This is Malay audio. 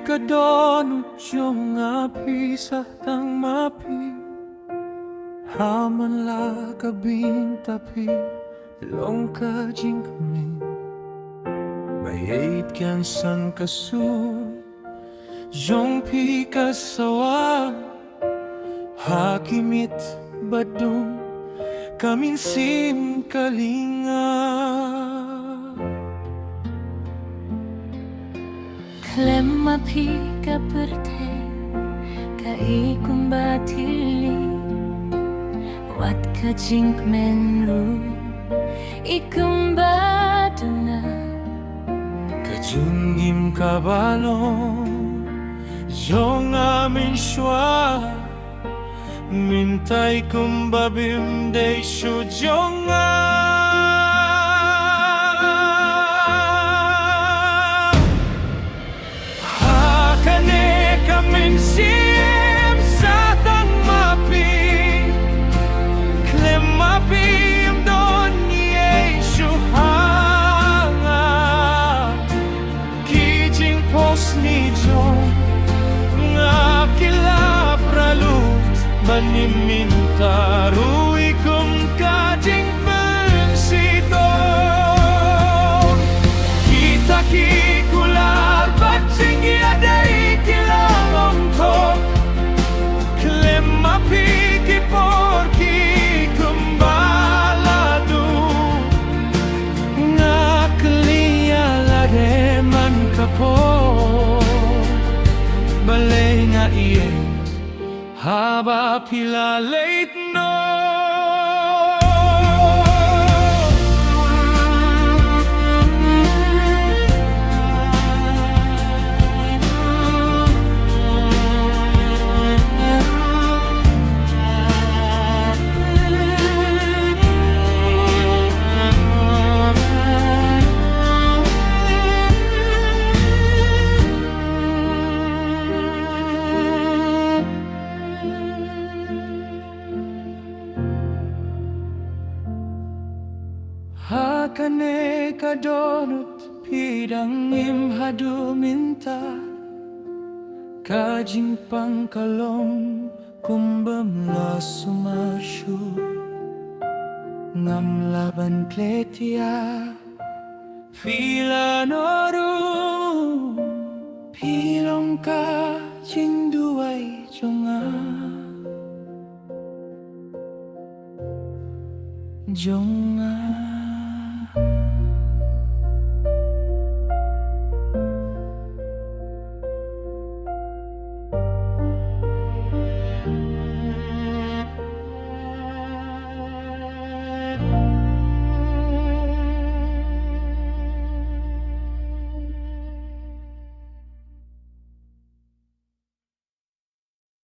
kadon yung api sa tang mapi Haman la kabing tapi long ka jing kami Bayait kyan san kasu yung pi kasawa Hakimit badung kaminsim kalinga Klemma pika perte ka ikong batili Wat ka jink menru ikong baduna Kajingim kabalong yung amin shwa Mintay kong babim day shudyong Hakane kamin sim sa tang mapi Klem mapi yung don niye shuhanga Kijing pos ni Jong Nga kila pralut Manimintaru ikong kajing bensito Kita kikular Batsing yaday kilamong tok Klem api kipor kikumbaladu Nga kliyalade man kapor Balay nga iye Haba pila late no Hakane kadonut pidang imhadu minta Kajing pangkalom kumbam la sumasyu Ngam laban kletia Fila noru Pilong kajing duay jonga